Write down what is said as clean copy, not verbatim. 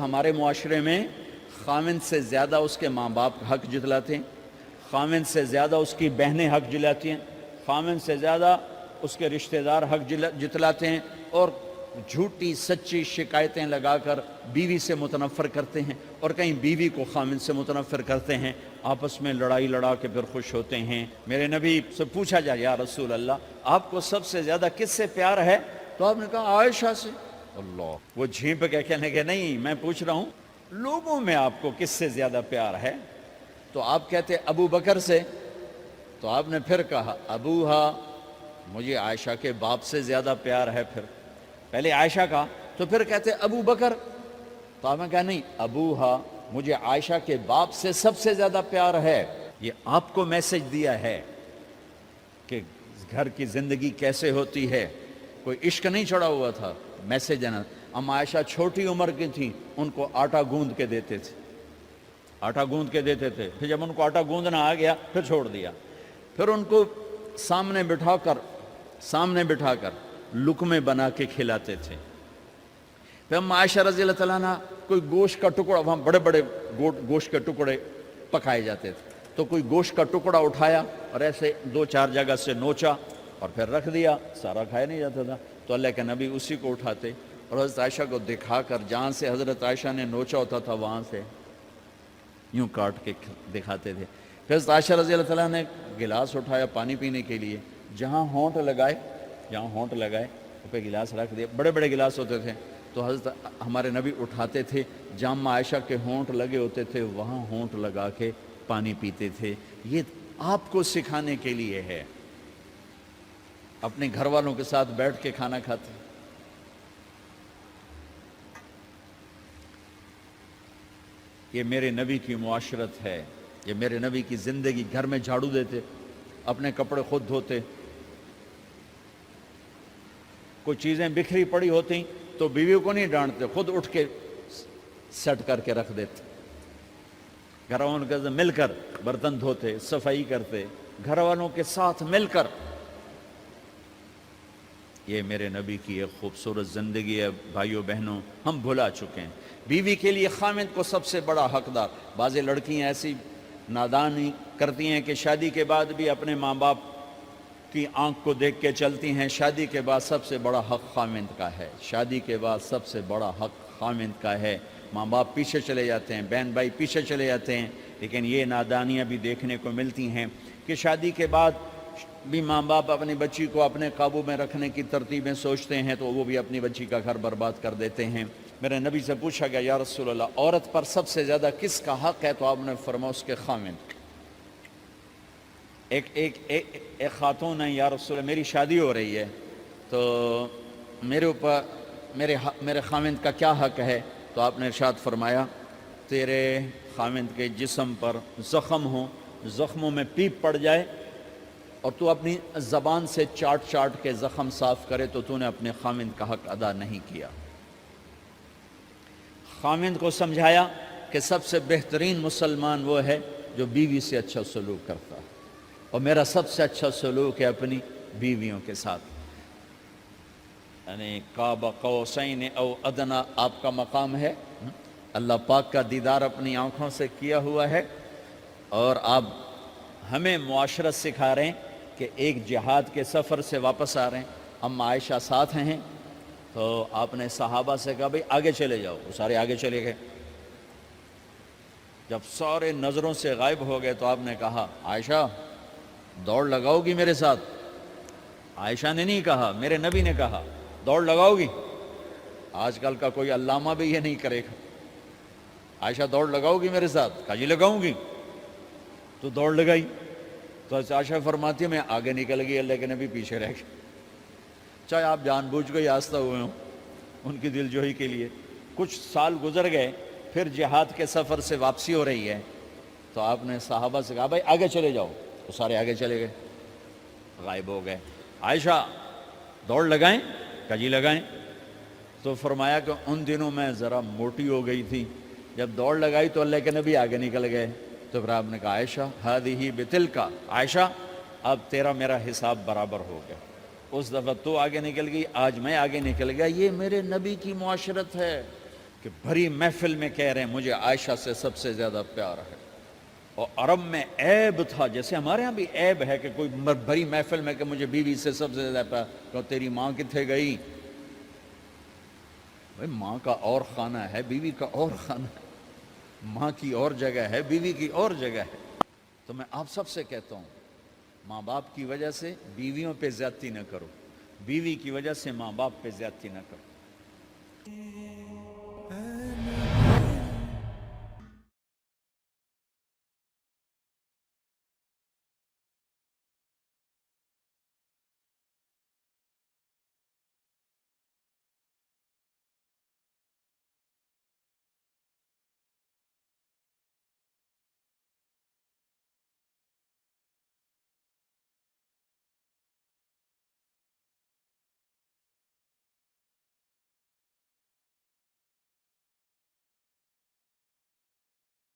ہمارے معاشرے میں خاوند سے زیادہ اس کے ماں باپ حق جتلاتے ہیں، خاوند سے زیادہ اس کی بہنیں حق جلاتی ہیں، خاوند سے زیادہ اس کے رشتہ دار حق جتلاتے ہیں، اور جھوٹی سچی شکایتیں لگا کر بیوی سے متنفر کرتے ہیں، اور کہیں بیوی کو خاوند سے متنفر کرتے ہیں، آپس میں لڑائی لڑا کے پھر خوش ہوتے ہیں۔ میرے نبی سے پوچھا جائے یا رسول اللہ آپ کو سب سے زیادہ کس سے پیار ہے؟ تو آپ نے کہا عائشہ سے۔ اللہ، وہ جھینپ کے کہنے کے نہیں، میں پوچھ رہا ہوں لوگوں میں آپ کو کس سے زیادہ پیار ہے؟ تو آپ کہتے ابو بکر سے۔ تو آپ نے پھر کہا ابوہا، مجھے عائشہ کے باپ سے زیادہ پیار ہے۔ پھر پہلے عائشہ کا، تو پھر کہتے ابو بکر۔ تو آپ نے کہا نہیں، ابوہا، مجھے عائشہ کے باپ سے سب سے زیادہ پیار ہے۔ یہ آپ کو میسج دیا ہے کہ گھر کی زندگی کیسے ہوتی ہے، کوئی عشق نہیں چڑھا ہوا تھا، میسج ہے نا۔ ام عائشہ چھوٹی عمر کی تھی، ان کو آٹا گوندھ کے دیتے تھے، آٹا گوندھ کے دیتے تھے، پھر جب ان کو آٹا گوندھنا آ گیا پھر چھوڑ دیا، پھر ان کو سامنے بٹھا کر لقمے بنا کے کھلاتے تھے۔ پھر ام عائشہ رضی اللہ تعالیٰ عنہ کوئی گوشت کا ٹکڑا، وہاں بڑے بڑے گوشت کے ٹکڑے پکائے جاتے تھے، تو کوئی گوشت کا ٹکڑا اٹھایا اور ایسے 2-4 جگہ سے نوچا اور پھر رکھ دیا، سارا کھایا نہیں جاتا تھا، تو اللہ کے نبی اسی کو اٹھاتے اور حضرت عائشہ کو دکھا کر جہاں سے حضرت عائشہ نے نوچا ہوتا تھا وہاں سے یوں کاٹ کے دکھاتے تھے۔ پھر حضرت عائشہ رضی اللہ تعالیٰ نے گلاس اٹھایا پانی پینے کے لیے، جہاں ہونٹ لگائے پہ گلاس رکھ دیا، بڑے بڑے گلاس ہوتے تھے، تو حضرت ہمارے نبی اٹھاتے تھے، جہاں عائشہ کے ہونٹ لگے ہوتے تھے وہاں ہونٹ لگا کے پانی پیتے تھے۔ یہ آپ کو سکھانے کے لیے ہے، اپنے گھر والوں کے ساتھ بیٹھ کے کھانا کھاتے۔ یہ میرے نبی کی معاشرت ہے، یہ میرے نبی کی زندگی۔ گھر میں جھاڑو دیتے، اپنے کپڑے خود دھوتے، کوئی چیزیں بکھری پڑی ہوتی تو بیویوں کو نہیں ڈانٹتے، خود اٹھ کے سیٹ کر کے رکھ دیتے، گھر والوں کے ساتھ مل کر برتن دھوتے، صفائی کرتے، گھر والوں کے ساتھ مل کر۔ یہ میرے نبی کی ایک خوبصورت زندگی ہے بھائیوں بہنوں، ہم بھلا چکے ہیں۔ بیوی کے لیے خاوند کو سب سے بڑا حقدار۔ بعض لڑکیاں ایسی نادانی کرتی ہیں کہ شادی کے بعد بھی اپنے ماں باپ کی آنکھ کو دیکھ کے چلتی ہیں۔ شادی کے بعد سب سے بڑا حق خاوند کا ہے، شادی کے بعد سب سے بڑا حق خاوند کا ہے۔ ماں باپ پیچھے چلے جاتے ہیں، بہن بھائی پیچھے چلے جاتے ہیں، لیکن یہ نادانیاں بھی دیکھنے کو ملتی ہیں کہ شادی کے بعد بھی ماں باپ اپنی بچی کو اپنے قابو میں رکھنے کی ترتیبیں سوچتے ہیں تو وہ بھی اپنی بچی کا گھر برباد کر دیتے ہیں۔ میرے نبی سے پوچھا گیا یا رسول اللہ عورت پر سب سے زیادہ کس کا حق ہے؟ تو آپ نے فرمایا اس کے خاوند۔ ایک خاتون ہے، یا رسول اللہ میری شادی ہو رہی ہے تو میرے اوپر میرے خاوند کا کیا حق ہے؟ تو آپ نے ارشاد فرمایا تیرے خاوند کے جسم پر زخم ہوں، زخموں میں پیپ پڑ جائے اور تو اپنی زبان سے چاٹ کے زخم صاف کرے تو تو نے اپنے خاوند کا حق ادا نہیں کیا۔ خاوند کو سمجھایا کہ سب سے بہترین مسلمان وہ ہے جو بیوی سے اچھا سلوک کرتا ہے، اور میرا سب سے اچھا سلوک ہے اپنی بیویوں کے ساتھ، یعنی قاب قوسین او ادنا آپ کا مقام ہے، اللہ پاک کا دیدار اپنی آنکھوں سے کیا ہوا ہے، اور آپ ہمیں معاشرت سکھا رہے ہیں کہ ایک جہاد کے سفر سے واپس آ رہے ہیں، ام عائشہ ساتھ ہیں، تو آپ نے صحابہ سے کہا بھئی آگے چلے جاؤ، وہ سارے آگے چلے گئے۔ جب سارے نظروں سے غائب ہو گئے تو آپ نے کہا عائشہ دوڑ لگاؤ گی میرے ساتھ؟ عائشہ نے نہیں کہا، میرے نبی نے کہا دوڑ لگاؤ گی؟ آج کل کا کوئی علامہ بھی یہ نہیں کرے گا، عائشہ دوڑ لگاؤ گی میرے ساتھ؟ کہا جی لگاؤں گی، تو دوڑ لگائی۔ تو عائشہ فرماتی ہے میں آگے نکل گئی، اللہ کے نبی پیچھے رہ گئے، چاہے آپ جان بوجھ کے آہستہ ہوئے ہوں ان کی دل جوئی کے لیے۔ کچھ سال گزر گئے، پھر جہاد کے سفر سے واپسی ہو رہی ہے تو آپ نے صحابہ سے کہا بھائی آگے چلے جاؤ، تو سارے آگے چلے گئے، غائب ہو گئے۔ عائشہ دوڑ لگائیں؟ کہا جی لگائیں۔ تو فرمایا کہ ان دنوں میں ذرا موٹی ہو گئی تھی، جب دوڑ لگائی تو اللہ کے نبی آگے نکل گئے، تو پھر آپ نے کہا عائشہ ہذہ بتلک، عائشہ اب تیرا میرا حساب برابر ہو گیا، اس دفعہ تو آگے نکل گئی، آج میں آگے نکل گیا۔ یہ میرے نبی کی معاشرت ہے، کہ بھری محفل میں کہہ رہے ہیں مجھے عائشہ سے سب سے زیادہ پیار ہے. اور عرب میں عیب تھا، جیسے ہمارے ہاں بھی عیب ہے کہ کوئی بھری محفل میں کہ مجھے بیوی سے سب سے زیادہ پیار. کہ تیری ماں کتنے گئی؟ بھائی ماں کا اور خانہ ہے، بیوی کا اور خانہ ہے. ماں کی اور جگہ ہے، بیوی کی اور جگہ ہے. تو میں آپ سب سے کہتا ہوں، ماں باپ کی وجہ سے بیویوں پہ زیادتی نہ کرو، بیوی کی وجہ سے ماں باپ پہ زیادتی نہ کرو.